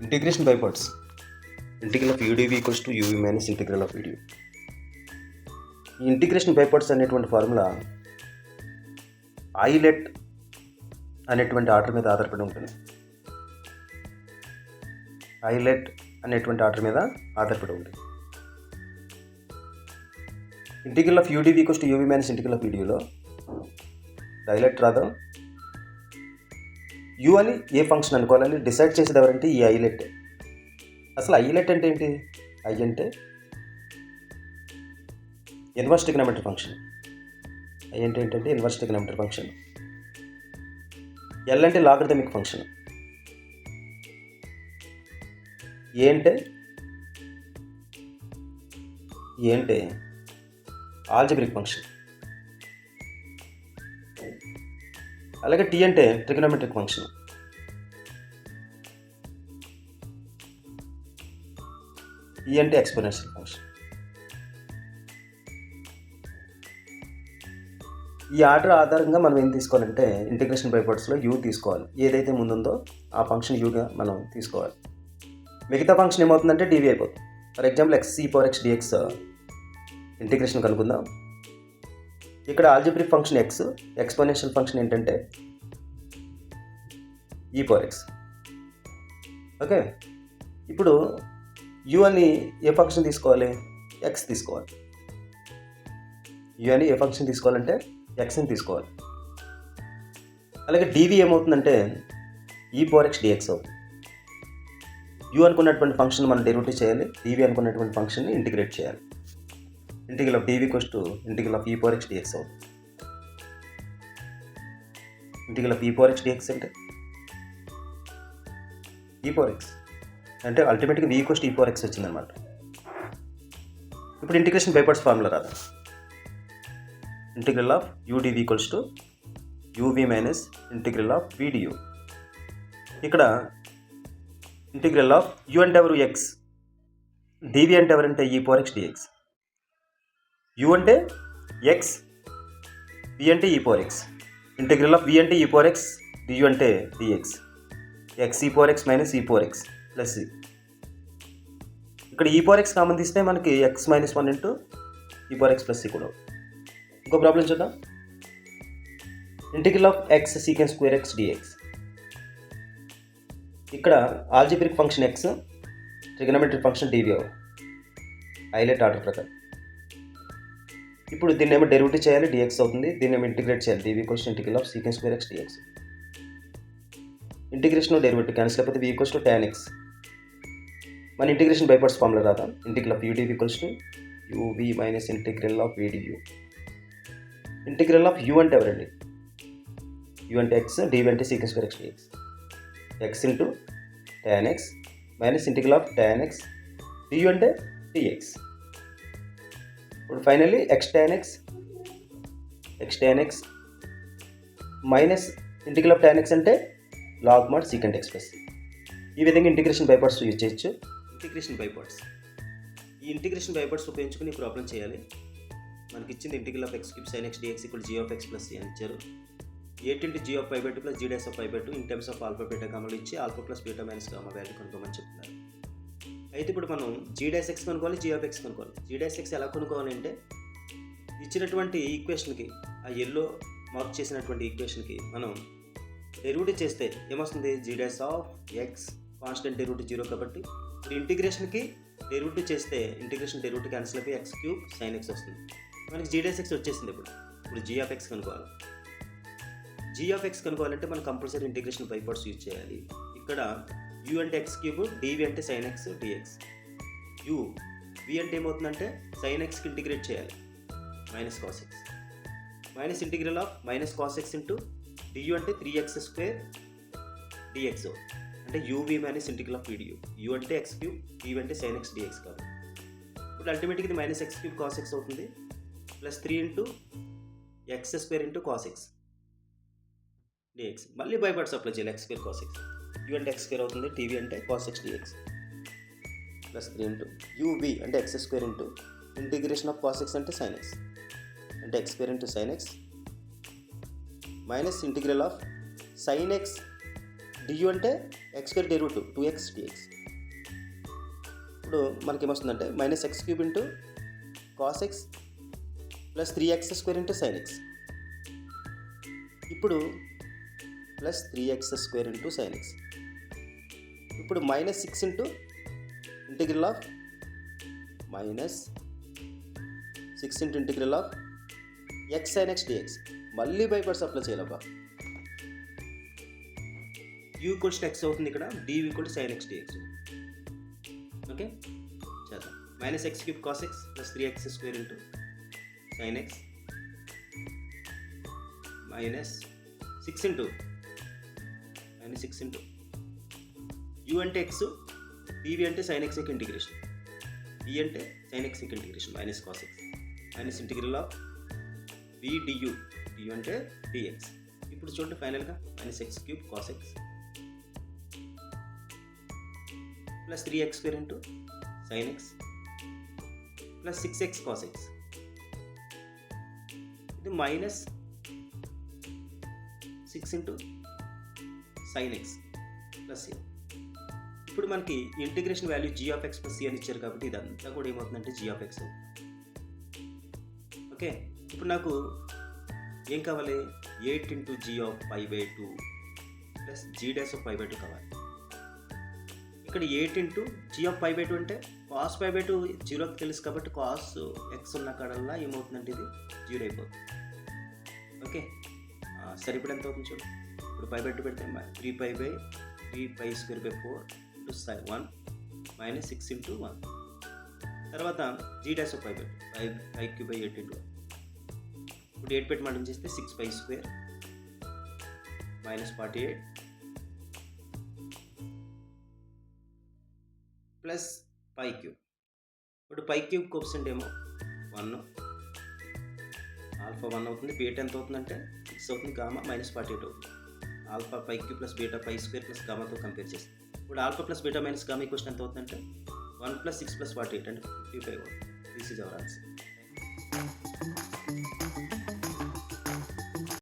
Integration by parts. Integral of UdV equals to UV minus integral of VdU. ఈ integration by parts అనేటువంటి formula ILATE అనేటువంటి order మీద ఆధారపడి ఉంటుంది. ILATE అనేటువంటి ఆర్డర్ మీద ఆధారపడి ఉంటుంది. Integral of UdV equals to UV minus integral of VdUలో ఐలెట్ రాదు. యు అని ఏ ఫంక్షన్ అనుకోవాలని డిసైడ్ చేసేది ఎవరంటే ఈ ఐలెట్. అసలు ఐలెట్ అంటే ఏంటి? ఐ అంటే ఇన్వర్స్ ట్రిగ్నోమెట్రీ ఫంక్షన్. ఐ అంటే ఏంటంటే ఇన్వర్స్ ట్రిగ్నోమెట్రీ ఫంక్షన్. ఎల్ అంటే లాగరిథమిక్ ఫంక్షన్. ఏ అంటే ఆల్జబ్రిక్ ఫంక్షన్. అలాగే టీ అంటే ట్రిగ్నోమెట్రిక్ ఫంక్షన్. ఈ అంటే ఎక్స్పోనెన్షియల్ ఫంక్షన్. ఈ ఆర్డర్ ఆధారంగా మనం ఏం తీసుకోవాలంటే ఇంటిగ్రేషన్ బై పార్ట్స్లో యూ తీసుకోవాలి. ఏదైతే ముందుందో ఆ ఫంక్షన్ యూగా మనం తీసుకోవాలి. మిగతా ఫంక్షన్ ఏమవుతుందంటే డీవీ అయిపోతుంది. For example x dx integration కనుక్కుందాం. ఇక్కడ algebraic function x, exponential function ఏంటంటే e⁻x. ఓకే, ఇప్పుడు యూ అని ఏ ఫంక్షన్ తీసుకోవాలి? x తీసుకోవాలి. యూ అని ఏ ఫంక్షన్ తీసుకోవాలంటే xని తీసుకోవాలి. అలాగే dv ఏమవుతుందంటే e⁻x dx అవుతుంది. యూ అనుకున్నటువంటి ఫంక్షన్ మనం డెరివేటివ్ చేయాలి. dv అనుకున్నటువంటి ఫంక్షన్ని ఇంటిగ్రేట్ చేయాలి. Integral of dv equals to integral of e⁻x dx అవుతుంది. ఇంటిగ్రల్ ఆఫ్ e⁻x dx అంటే e⁻x అంటే అల్టిమేట్గా v ఈక్వల్స్ టు e⁻x వచ్చిందనమాట. ఇప్పుడు ఇంటిగ్రేషన్ బై పార్ట్స్ ఫార్ములా రాదు. Integral of UdV equals to UV minus integral of VdU. ఇక్కడ integral of U అంటే ఎవరు? x. dV అంటే ఎవరంటే e⁻x dx. U అంటే x, V అంటే e⁻x. ఇంటిగ్రల్ ఆఫ్ V అంటే e⁻x, du అంటే dx. x e⁻x minus e⁻x plus c. ఇక్కడ e⁻x కామన్ తీస్తే మనకి x minus 1 into e⁻x plus c కూడా. ఇంకో ప్రాబ్లం చూద్దాం. Integral of x secant square x dx. ఇక్కడ algebraic function x, trigonometric function dv highlight order ప్రకారం. ఇప్పుడు దీన్ని ఏమో డెరివేటివ్ చేయాలి, dx అవుతుంది. దీన్ని ఏమో ఇంటిగ్రేట్ చేయాలి, dv equals to integral of secant square x dx. Integration derivative cancel అయిపోతే v equals to tan x. మన ఇంటిగ్రేషన్ బై పార్ట్స్ ఫార్ములా రాదా? Integral of UdV equals to UV minus integral of VdU. Integral of u అంటే ఎవరండి? u అంటే x, dv అంటే secant square x dx. x into tan x minus integral of tan x, du అంటే dx. ఇప్పుడు finally x tan x minus integral of tan x అంటే log mod secant x plus. ఈ విధంగా integration by parts use చేయొచ్చు. Integration by parts. ఈ integration by parts ఉపయోగించుకుని problem చేయాలి. మనకి ఇచ్చింది integral of x cube sin x dx equal g of x plus c అని ఇచ్చారు. 8 into g of pi by 2 plus g dash of pi by 2 in terms of alpha beta gamma ఇచ్చి alpha plus beta minus gamma value కనుక్కోమని చెప్తున్నారు. అయితే ఇప్పుడు మనం g dash x కనుక్కోవాలి, g of x కనుక్కోవాలి. g dash x ఎలా కనుక్కోవాలంటే ఇచ్చినటువంటి ఈక్వేషన్కి, ఆ ఎల్లో మార్క్ చేసినటువంటి ఈక్వేషన్కి మనం డెరివేటివ్ చేస్తే ఏమొస్తుంది? g dash of x constant derivative 0 కాబట్టి ఇప్పుడు ఇంటిగ్రేషన్కి డెరివేటివ్ చేస్తే ఇంటిగ్రేషన్ డెరివేటివ్ క్యాన్సిల్ అయిపోయి x క్యూబ్ sin x వస్తుంది. మనకి g dash x వచ్చేసింది. ఇప్పుడు g of x కనుక్కోవాలి. g of x కనుక్కోవాలంటే మనం compulsory integration by parts use చేయాలి. ఇక్కడ u అంటే x క్యూబ్, dv అంటే sin x dx. u v అంటే ఏమవుతుందంటే sin x కి ఇంటిగ్రేట్ చేయాలి, minus cos x. Minus integral of minus cos x into du అంటే 3x స్క్వేర్ dx అంటే uv minus integral of VdU. u అంటే x cube, dv అంటే sin x dx కాబట్టి ఇప్పుడు అల్టిమేట్గా ఇది minus x cube cos x అవుతుంది plus 3 into x square into cos x dx. మళ్ళీ బై పార్ట్స్ అప్లై చేయాలి. x square cos x, u అంటే x స్క్వేర్ అవుతుంది, dv అంటే cos x dx plus 3 into uv అంటే x square into integration of cos x అంటే sin x అంటే x square into sin x minus integral of sin x d u అంటే x square derivative 2x dx. ఇప్పుడు మనకేమొస్తుందంటే minus x cube into cos x plus 3x square into sine x. ఇప్పుడు plus 3x square into sine x. ఇప్పుడు minus 6 into integral of minus 6 into integral of x sine x d x. మళ్ళీ by parts apply చేయాలబ్బా. u equals to x అవుతుంది ఇక్కడ, d equal to sine x d x. Okay చేద్దాం. Minus x cube cos x plus 3x square into sine x minus 6 into u అంటే x, dv అంటే sine x integration, d అంటే sine x integration minus cos x minus integral of v du అంటే dx. ఇప్పుడు చూడండి ఫైనల్గా minus x cube cos x plus 3x square into sine x plus 6x cos x. ఇది minus 6 into sine x plus c. ఇప్పుడు మనకి integration value g of x plus c అని ఇచ్చారు కాబట్టి ఇదంతా కూడా ఏమవుతుందంటే g ఆఫ్ x అవుతుంది. ఓకే ఇప్పుడు నాకు ఏం కావాలి, 8 into g of π/2 plus g dash of π/2 కావాలి. ఇక్కడ 8 ఇంటూ g ఆఫ్ π/2 అంటే కాస్ π/2 జీరోకి తెలుసు కాబట్టి కాస్ ఎక్స్ ఉన్న కాడల్లా ఏమవుతుందంటే ఇది 0 అయిపోతుంది. ఓకే సరే ఇప్పుడు ఎంత అవుతుంది చూడు. ఇప్పుడు π/2 పెడితే 3π/3 square by 4 into 1 minus 6 into 1. తర్వాత g డాష్ ఆఫ్ π/2 5/8 ఇంటూ 1. ఇప్పుడు 8 పెట్టి మనం చేస్తే 6π square minus 48 plus pi cube. ఇప్పుడు పై క్యూబ్ కోఎఫిషియంట్ ఏమో 1, ఆల్ఫా 1 అవుతుంది, బీటా ఎంత అవుతుందంటే 6 అవుతుంది, గామా మైనస్ 48 అవుతుంది. ఆల్ఫా పై క్యూబ్ ప్లస్ బీటా పై స్క్వేర్ ప్లస్ గామాతో కంపేర్ చేస్తాం. ఇప్పుడు alpha plus beta minus gamma equation ఎంత అవుతుందంటే 1 ప్లస్ 6 ప్లస్ 48 అంటే 55 అవుతుంది. This is our answer.